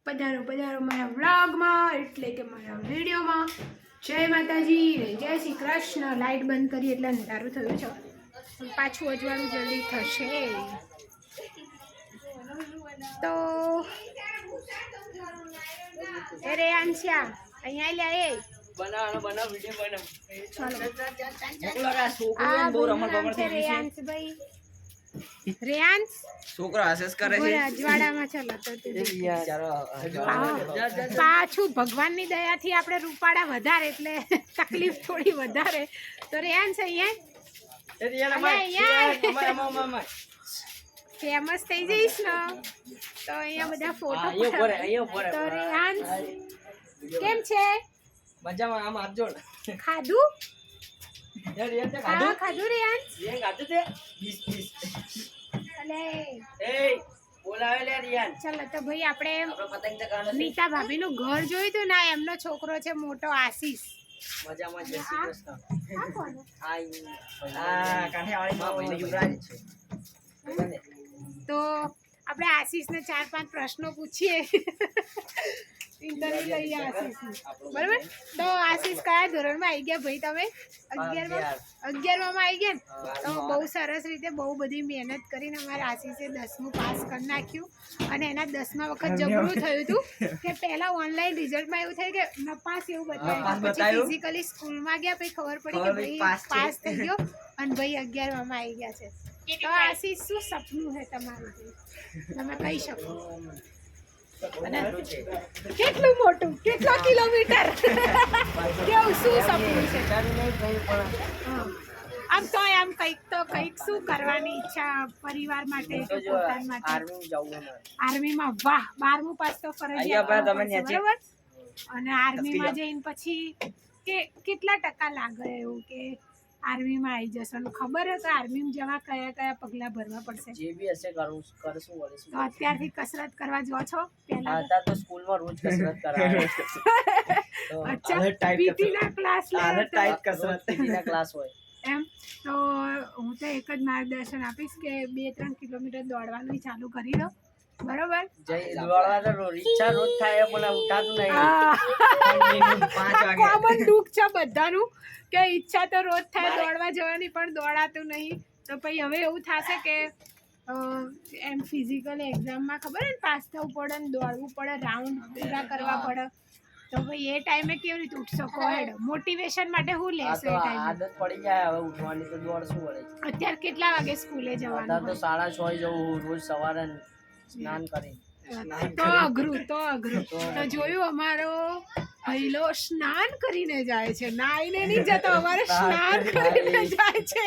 પધારો પધારો મારા વ્લોગમાં એટલે કે મારા વિડીયોમાં. જય માતાજી ને જય શ્રી કૃષ્ણ. લાઇટ બંધ કરી એટલે અંધારું થયું છે, પાછું અજવાળું જલ્દી થશે. તો અરે આંશા અહીંયા લે એ બનાવ વિડિયો બનાવ. રેયાંશ છોકરો આસેસ કરે છે અજવાળામાં ચાલો તો પાછું ભગવાનની દયાથી આપણે રૂપાળા વધારે એટલે તકલીફ થોડી વધારે. તો રેયાંશ અહીંયા ફેમસ થઈ જઈશ ને તો અહીંયા બધા ફોટો. તો રેયાંશ કેમ છે? મજામાં. આમ આપજો ને. ખાધું? ખાધું ખાધું રેયાંશ? ખાધું તે 20 અલે એ બોલાવે લે રિયાન. ચાલો તો ભાઈ આપણે પતંગ ચગાવવાનો છે. નીતા ભાભીનું ઘર જોયું હતું ને, એમનો છોકરો છે મોટો આશીષ. મજામાં. જય શ્રી કૃષ્ણ. આ કોણ? આ કાઠિયાવાડી માં ભાઈ યુવરાજ છે. તો આપણે આશીષને 4-5 પ્રશ્નો પૂછીએ. ઇન્ટરવ્યુ લઈએ આશીષનું, બરાબર? તો આશીષ કયા ધોરણમાં આવી ગયા ભાઈ તમે? 11માં આવી ગયા ને? તો બહુ સરસ રીતે બહુ બધી મહેનત કરીને અમારા આશીષે 10મું પાસ કરી નાખ્યું. અને એના 10મા વખત જબરું થયું હતું કે પહેલા ઓનલાઈન રિઝલ્ટમાં એવું થયું કે નપાસ એવું બતાવ્યું, પછી ફિઝિકલી સ્કૂલમાં ગયા પછી ખબર પડી કે ભાઈ પાસ થઈ ગયો અને ભાઈ 11માં આવી ગયા છે. તો આશીષ શું સપનું છે તમારું? તમે કહી શકો. કેટલું મોટું, કેટલા કિલોમીટર, કેવું શું સપનું છે? આમ તો આમ કંઈક શું કરવાની ઈચ્છા પરિવાર માટે કે પોતાના માટે? આર્મીમાં. વાહ, 12મું પાસ તો ફરજિયાત, બરાબર? અને આર્મીમાં જઈને પછી કેટલા ટકા લાગે એવું કે આર્મીમાં આવી જશો? ખબર હે કે આર્મીમાં જવા કયા કયા પગલા ભરવા પડશે? જે બી હશે કરશું વળીશું. તો અત્યારથી કસરત કરવા જો છો? પહેલા હતા તો સ્કૂલમાં રોજ કસરત કરાવે. અચ્છા, પીટીના ક્લાસ લે તો પીટીના ક્લાસ હોય એમ. તો હું તો એક જ માર્ગદર્શન આપીશ કે 2-3 કિલોમીટર દોડવાનું ચાલુ કરી દો, બરોબર? દોડવા તો ઈચ્છા રોજ થાય પણ ઉઠાતું નહીં. કોમન દુઃખ છે બધાનું કે ઈચ્છા તો રોજ થાય દોડવા જવાની પણ દોડાતું નહીં. તો પછી હવે એવું થશે કે એમ ફિઝિકલ એક્ઝામમાં ખબર ને પાસ થવું પડે ને દોડવું પડે, રાઉન્ડ પૂરા કરવા પડે. તો ભાઈ એ ટાઈમે કેવી રીતે ઉઠશો? કોહેડ મોટિવેશન માટે શું લેશો એ ટાઈમે? આદત પડી જાય હવે ઉઠવાની તો દોડશું વળે. અત્યારે કેટલા વાગે સ્કૂલે જવાનું? તો 6:30 જવું રોજ સવારે સ્નાન કરી. તો અઘરું. તો જોયું, અમારો પહેલો સ્નાન કરીને જાય છે, નાઈને નહીં જતો, અમારે સ્નાન કરીને જાય છે.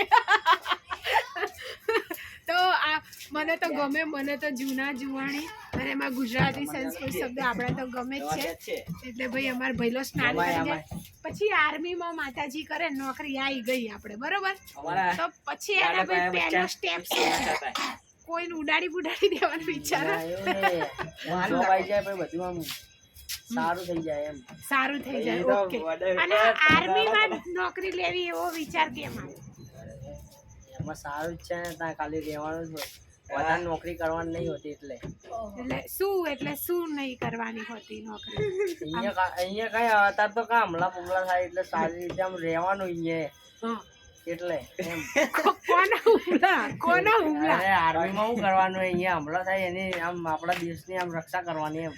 તો આ મને તો ગમે, મને તો જૂના જુવાણી અને એમાં ગુજરાતી સંસ્કૃત શબ્દ આપણે તો ગમે જ છે. એટલે ભાઈ અમારે ભઈલો સ્નાન કરી જાય પછી આર્મીમાં માતાજી કરે નોકરી આવી ગઈ આપણે, બરોબર? તો પછી એના ભાઈ પહેલો સ્ટેપ કોઈને ઉડાડી બુડાડી દેવાનો વિચાર સારું થઈ જાય એમ. સારું થઈ જાય. ઓકે. અને આર્મીમાં નોકરી લેવી એવો વિચાર કેમ આવ્યો? એમાં સારું જ છે ને, ત્યાં ખાલી રહેવાનું જ હોય, વધારે નોકરી કરવાની નહીં હોતી. એટલે શું નહીં કરવાની હોતી નોકરી? અહીંયા કઈ અત્યારે તો કા હમલા પુમલા થાય એટલે સારી રીતે આમ રહેવાનું અહીંયા. એટલે એમ કોના હુમલા? આર્મીમાં શું કરવાનું, અહીંયા હમલા થાય એની આમ આપણા દેશની આમ રક્ષા કરવાની એમ.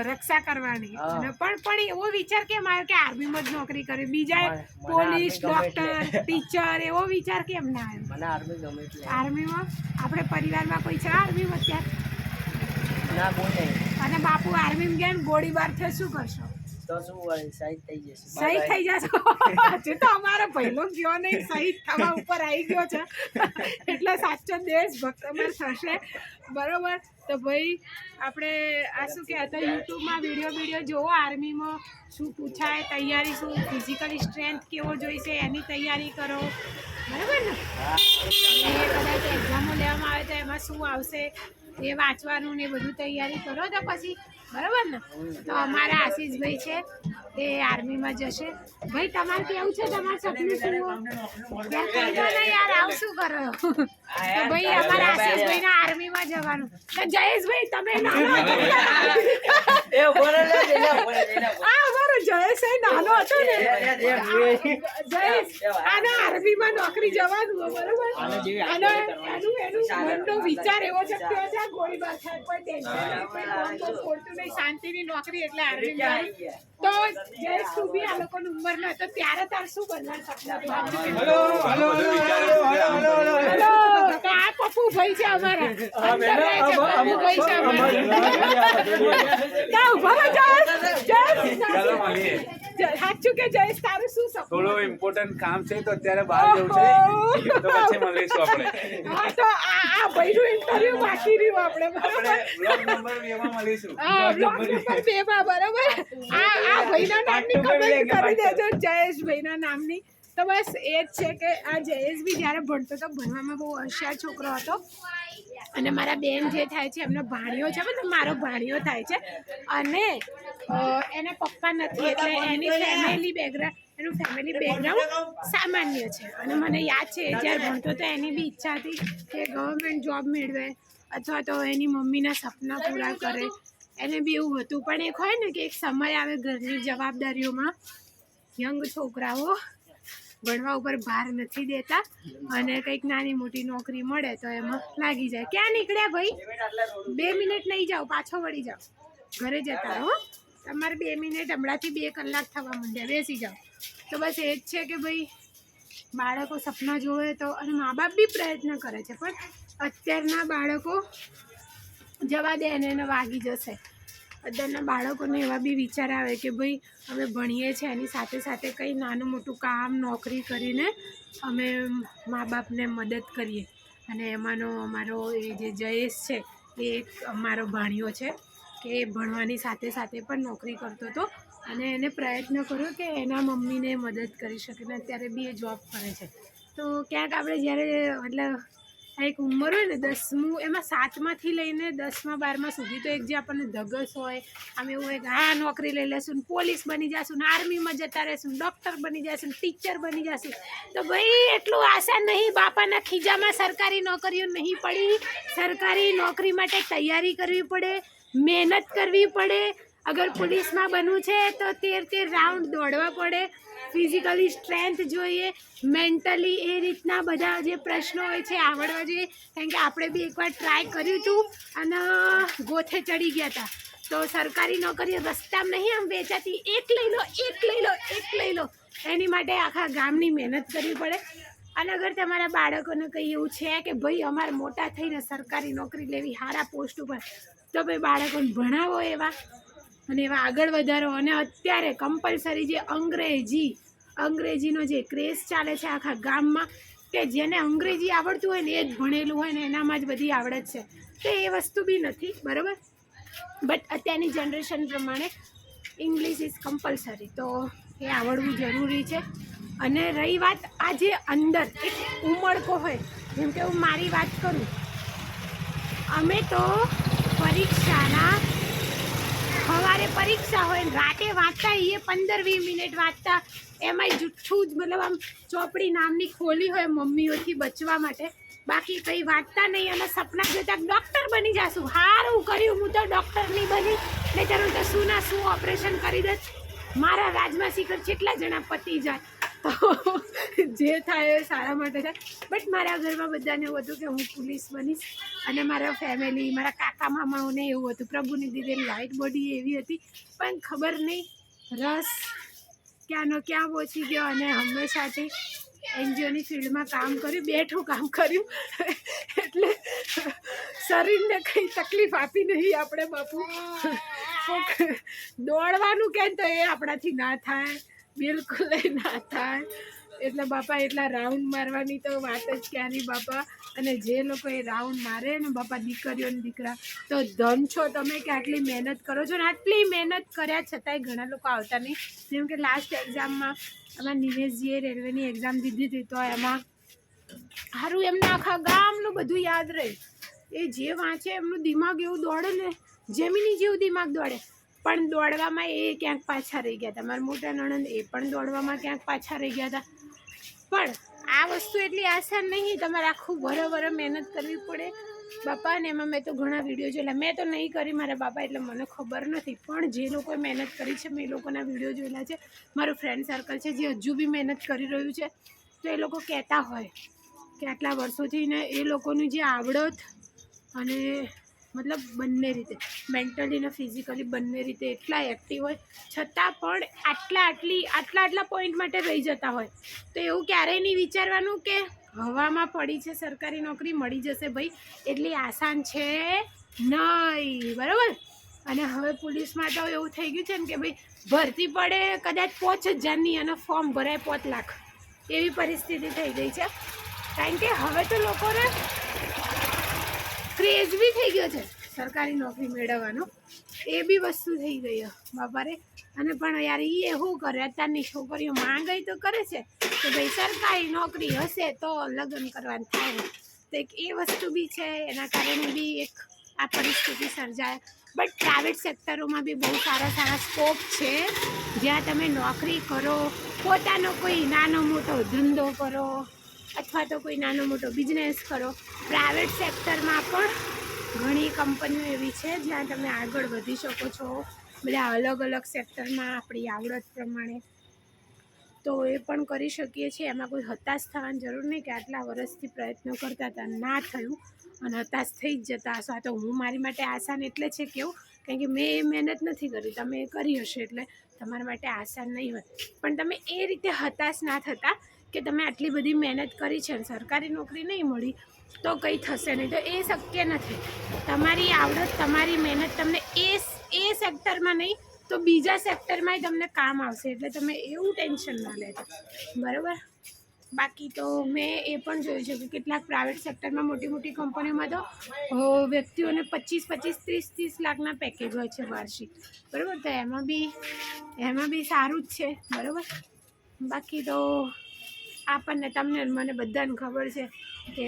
રક્ષા કરવાની. પણ એવો વિચાર કેમ આવ્યો કે આર્મીમાં જ નોકરી કરે? બીજા પોલીસ, ડોક્ટર, ટીચર એવો વિચાર કેમ ના આવ્યો? મને આર્મી ગમે એટલે. આર્મીમાં આપણે પરિવારમાં કોઈ છે આર્મીમાં અત્યારે? ના, કોઈ નહીં. અને બાપુ આર્મીમાં ગયા ને ગોળીબાર થયો શું કરશો? તો શું વળી શહીદ થઈ જશે. શહીદ થઈ જશો? હજુ તો અમારો પહેલો ગયો નહીં, શહીદ થવા ઉપર આવી ગયો છે એટલે સાચો દેશભક્ત અમારે થશે, બરોબર? તો ભાઈ આપણે આ શું કહેતા યુટ્યુબમાં વિડીયો જોવો, આર્મીમાં શું પૂછાય, તૈયારી શું, ફિઝિકલી સ્ટ્રેન્થ કેવો જોઈશે એની તૈયારી કરો, બરાબર ને? કદાચ એક્ઝામો લેવામાં આવે તો એમાં શું આવશે એ વાંચવાનું ને બધું તૈયારી કરો તો પછી, બરાબર ને? તો અમારા આશીષભાઈ છે એ આર્મીમાં જશે. ભાઈ તમારે કેવું છે? તમારું સપનું શું? યાર આવું શું કરો? તો ભાઈ અમારા આશીષભાઈ ના આર્મીમાં જવાનું. તો જયેશભાઈ તમે અમારો જયેશ એ નાનો હતો ને, જયેશ આને આર્મીમાં નોકરી જવાનું હોય, બરોબર, અને એનું મનનો વિચાર એવો છે કે આ ગોળીબાર થાય, કોઈ ટેન્શન નહીં, કોઈ બોમ્બ ફોડતું નહીં, શાંતિની નોકરી એટલે આર્મી જવાનું. તો જયેશ તું બી આ લોકોની ઉંમરનો હતો ત્યારે તાર શું બનવાનું સપના હતું? હેલો, તો આ પપ્પુ ભાઈ છે અમારા, અંદર રહે છે પપ્પુ ભાઈ છે અમારા. ના, ઉભા રહો જયેશ, સાચું કે જયેશ તારું શું સપનું? થોડો ઇમ્પોર્ટન્ટ કામ છે તો અત્યારે બહાર જવું છે, તો પછી મળીશું આપણે. હા, તો આ ભાઈનું ઇન્ટરવ્યુ બાકી રહ્યું આપણે, બરાબર? બ્લોગ નંબર 2 માં મળીશું. હા, બ્લોગ નંબર 2 માં, બરાબર. આ ભાઈના નામની કમેન્ટ કરી દેજો, જયેશ ભાઈના નામની. તો બસ એ જ છે કે આ જયેશ બી જ્યારે ભણતો તો ભણવામાં બહુ હોશિયાર છોકરો હતો, અને મારા બેન જે થાય છે એમનો ભાણિયો છે, મતલબ મારો ભાણિયો થાય છે, અને એના પપ્પા નથી એટલે એનું ફેમિલી બેકગ્રાઉન્ડ સામાન્ય છે. અને મને યાદ છે જ્યારે ભણતો તો એની બી ઈચ્છા હતી કે ગવર્મેન્ટ જોબ મેળવે અથવા તો એની મમ્મીના સપના પૂરા કરે, એને બી એવું હતું. પણ એક હોય ને કે એક સમય આવે ઘરની જવાબદારીઓમાં યંગ છોકરાઓ ભણવા ઉપર ભાર નથી દેતા અને કંઈક નાની મોટી નોકરી મળે તો એમાં લાગી જાય. ક્યાં નીકળ્યા ભાઈ? 2 મિનિટ નહીં જાઓ, પાછો વળી જાઓ, ઘરે જતા રહો. તમારે 2 મિનિટ હમણાંથી 2 કલાક થવા માંડ્યા, બેસી જાઓ. તો બસ એ જ છે કે ભાઈ બાળકો સપના જોવે તો, અને મા બાપ બી પ્રયત્ન કરે છે, પણ અત્યારના બાળકો જવા દે એને વાગી જશે. અત્યારના બાળકોને એવા બી વિચાર આવે કે ભાઈ અમે ભણીએ છીએ એની સાથે સાથે કંઈ નાનું મોટું કામ નોકરી કરીને અમે મા બાપને મદદ કરીએ. અને એમાંનો અમારો એ જે જયેશ છે એ એક અમારો ભાણિયો છે કે એ ભણવાની સાથે સાથે પણ નોકરી કરતો હતો, અને એને પ્રયત્ન કર્યો કે એના મમ્મીને મદદ કરી શકે, ને અત્યારે બી એ જોબ કરે છે. તો ક્યાંક આપણે જ્યારે મતલબ એક ઉંમર હોય ને 10મું, એમાં 7માંથી લઈને 10મા 12મા સુધી તો એક જે આપણને ધગસ હોય, આમ એવું હોય કે હા નોકરી લઈ લેશું, પોલીસ બની જશું, આર્મીમાં જતા રહેશું, ડૉક્ટર બની જશું, ટીચર બની જશું. તો ભાઈ એટલું આશા નહીં, બાપાના ખીજામાં સરકારી નોકરીઓ નહીં પડી. સરકારી નોકરી માટે તૈયારી કરવી પડે, મહેનત કરવી પડે. અગર પોલીસમાં બનવું છે તો 13 રાઉન્ડ દોડવા પડે, ફિઝિકલી સ્ટ્રેન્થ જોઈએ, મેન્ટલી એ રીતના બધા જે પ્રશ્નો હોય છે આવડવા જોઈએ. કારણ કે આપણે બી એકવાર ટ્રાય કર્યું હતું અને ગોથે ચડી ગયા હતા. તો સરકારી નોકરીઓ રસ્તામાં નહીં આમ વેચાતી, એક લઈ લો, એની માટે આખા ગામની મહેનત કરવી પડે. અને અગર તમારા બાળકોને કંઈ એવું છે કે ભાઈ અમારે મોટા થઈને સરકારી નોકરી લેવી, સારા પોસ્ટ ઉપર, તો ભાઈ બાળકોને ભણાવો એવા અને એવા આગળ વધારો. અને અત્યારે કમ્પલસરી જે અંગ્રેજીનો જે ક્રેઝ ચાલે છે આખા ગામમાં, કે જેને અંગ્રેજી આવડતું હોય ને એ જ ભણેલું હોય ને એનામાં જ બધી આવડત છે, તો એ વસ્તુ બી નથી, બરાબર. બટ અત્યારની જનરેશન પ્રમાણે ઇંગ્લિશ ઇઝ કમ્પલસરી, તો એ આવડવું જરૂરી છે. અને રહી વાત આ જે અંદર એક ઉમળકો હોય, જેમ કે હું મારી વાત કરું, અમે તો પરીક્ષાના સવારે પરીક્ષા હોય ને રાતે વાંચતા, એ 15-20 મિનિટ વાંચતા, એમાંય જુઠ્ઠું જ, મતલબ આમ ચોપડી નામની ખોલી હોય મમ્મીઓથી બચવા માટે, બાકી કંઈ વાંચતા નહીં. અને સપના જોતા ડૉક્ટર બની જશું, સારું કર્યું હું તો ડૉક્ટર નહીં બની, નહીંતર હું તો શું ના શું ઓપરેશન કરી દે. મારા રાજમાં શિખર કેટલા જણા પતી જાય. તો જે થાય એ સારા માટે થાય. બટ મારા ઘરમાં બધાને એવું હતું કે હું પોલીસ બનીશ, અને મારા ફેમિલી, મારા કાકા મામાઓને એવું હતું. પ્રભુની દીધેલી લાઇટ બોડી એવી હતી, પણ ખબર નહીં રસ ક્યાંનો ક્યાં પહોંચી ગયો. અને હંમેશાથી એનજીઓની ફિલ્ડમાં કામ કર્યું, બેઠું કામ કર્યું, એટલે શરીરને કંઈ તકલીફ આપી નહીં આપણે બાપુ. દોડવાનું કેમ તો એ આપણાથી ના થાય, બિલકુલ ના થાય. એટલે બાપા એટલા રાઉન્ડ મારવાની તો વાત જ ક્યાંની બાપા. અને જે લોકો એ રાઉન્ડ મારે ને બાપા, દીકરીઓ ને દીકરા, તો ધન છો તમે કે આટલી મહેનત કરો છો. ને આટલી મહેનત કર્યા છતાંય ઘણા લોકો આવતા નહીં. જેમ કે લાસ્ટ એક્ઝામમાં આમાં નિમેશજીએ રેલવેની એક્ઝામ દીધી હતી, તો એમાં સારું એમને આખા ગામનું બધું યાદ રહે. એ જે વાંચે એમનું દિમાગ એવું દોડે ને, જેમિની જેવું દિમાગ દોડે. પણ દોડવામાં એ ક્યાંક પાછા રહી ગયા હતા. મારા મોટા નણંદ એ પણ દોડવામાં ક્યાંક પાછા રહી ગયા હતા. પણ આ વસ્તુ એટલી આસાન નહીં, તમારે આખું વરસ મહેનત કરવી પડે. બાપા ને એમાં મેં તો ઘણા વિડીયો જોયેલા. મેં તો નહીં કરી મારા બાપા, એટલે મને ખબર નથી, પણ જે લોકોએ મહેનત કરી છે મેં એ લોકોના વિડીયો જોયેલા છે. મારું ફ્રેન્ડ સર્કલ છે જે હજુ બી મહેનત કરી રહ્યું છે, તો એ લોકો કહેતા હોય કે આટલા વર્ષોથી ને એ લોકોની જે આવડત અને મતલબ બંને રીતે મેન્ટલી ને ફિઝિકલી બંને રીતે એટલા એક્ટિવ હોય છતાં પણ આટલા પોઈન્ટ માટે રહી જતા હોય. તો એવું ક્યારેય નહીં વિચારવાનું કે હવામાં પડી છે સરકારી નોકરી મળી જશે ભાઈ, એટલી આસાન છે નહીં, બરાબર. અને હવે પોલીસમાં તો એવું થઈ ગયું છે ને કે ભાઈ ભરતી પડે કદાચ 5,000ની અને ફોર્મ ભરાય 5 લાખ, એવી પરિસ્થિતિ થઈ ગઈ છે. કારણ કે હવે તો લોકોને ક્રેઝ બી થઈ ગયો છે સરકારી નોકરી મેળવવાનો, એ બી વસ્તુ થઈ ગઈ બાપા રે. અને પણ યાર એ શું કરે, અત્યારની છોકરીઓ માંગાઈ તો કરે છે કે ભાઈ સરકારી નોકરી હશે તો લગ્ન કરવાનું થાય, તો એક એ વસ્તુ બી છે, એના કારણે બી એક આ પરિસ્થિતિ સર્જાય. બટ પ્રાઇવેટ સેક્ટરોમાં બી બહુ સારા સ્કોપ છે, જ્યાં તમે નોકરી કરો, પોતાનો કોઈ નાનો મોટો ધંધો કરો અથવા તો કોઈ નાનો મોટો બિઝનેસ કરો. પ્રાઇવેટ સેક્ટરમાં પણ ઘણી કંપનીઓ એવી છે જ્યાં તમે આગળ વધી શકો છો, બધા અલગ સેક્ટરમાં આપણી આવડત પ્રમાણે. તો એ પણ કરી શકીએ છીએ. એમાં કોઈ હતાશ થવાની જરૂર નહીં કે આટલા વર્ષથી પ્રયત્નો કરતા હતા ના થયું અને હતાશ થઈ જ જતા હશો. આ તો હું મારી માટે આસાન એટલે છે કેવું, કારણ કે મેં એ મહેનત નથી કરી, તમે એ કરી હશે એટલે તમારા માટે આસાન નહીં હોય. પણ તમે એ રીતે હતાશ ના થતા કે તમે આટલી બધી મહેનત કરી છે અને સરકારી નોકરી નહીં મળી તો કંઈ થશે નહીં, તો એ શક્ય નથી. તમારી આવડત તમારી મહેનત તમને એ સેક્ટરમાં નહીં તો બીજા સેક્ટરમાં તમને કામ આવશે, એટલે તમે એવું ટેન્શન ના લેતા, બરાબર. બાકી તો મેં એ પણ જોયું છે કે કેટલાક પ્રાઇવેટ સેક્ટરમાં મોટી કંપનીઓમાં તો વ્યક્તિઓને 25-30 લાખના પેકેજ હોય છે વાર્ષિક, બરાબર. તો એમાં બી સારું જ છે, બરાબર. બાકી તો આપણને તમને મને બધાને ખબર છે કે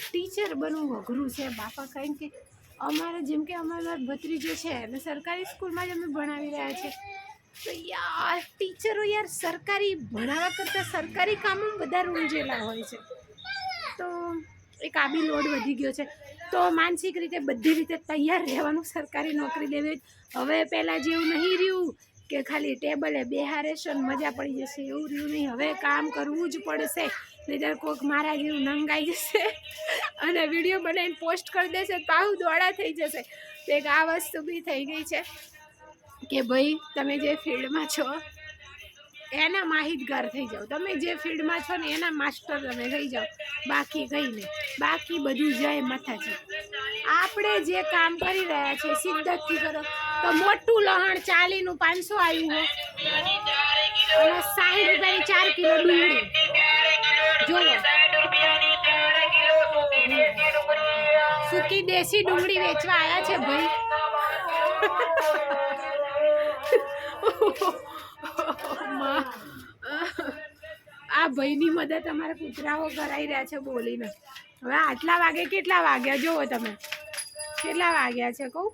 ટીચર બનવું અઘરું છે બાપા. કારણ કે અમારે જેમ કે અમારા ભત્રીજો છે અને સરકારી સ્કૂલમાં જ અમે ભણાવી રહ્યા છે, તો યાર ટીચરો યાર સરકારી ભણાવવા કરતાં સરકારી કામમાં બધા રૂંઝેલા હોય છે. તો એક આ બી લોડ વધી ગયો છે, તો માનસિક રીતે બધી રીતે તૈયાર રહેવાનું સરકારી નોકરી લેવી. હવે પહેલાં જેવું નહીં રહ્યું કે ખાલી ટેબલે બેહારે છે ને મજા પડી જશે, એવું રહ્યું નહીં. હવે કામ કરવું જ પડશે, નહીંતર કોઈક મારા જેવું નંગાઈ જશે અને વિડીયો બનાવીને પોસ્ટ કરી દેશે તો આવું દોડા થઈ જશે. તો એક આ વસ્તુ બી થઈ ગઈ છે કે ભાઈ તમે જે ફિલ્ડમાં છો એના માહિતગાર થઈ જાઓ, તમે જે ફિલ્ડમાં છો ને એના માસ્ટર તમે થઈ જાઓ, બાકી કંઈ નહીં. બાકી બધું જાય માથાથી. આપણે જે કામ કરી રહ્યા છીએ શિદ્દતથી કરો તો મોટું લહણ 40નું 500 આવ્યું હોય અને 60 રૂપિયાની 4 કિલો ડુંગળી જોવો, સૂકી દેશી ડુંગળી વેચવા આવ્યા છે ભાઈ. આ ભાઈની મદદ અમારા કૂતરાઓ કરાવી રહ્યા છે બોલીને. હવે આટલા વાગે કેટલા વાગ્યા જોવો તમે, કેટલા વાગ્યા છે કહું,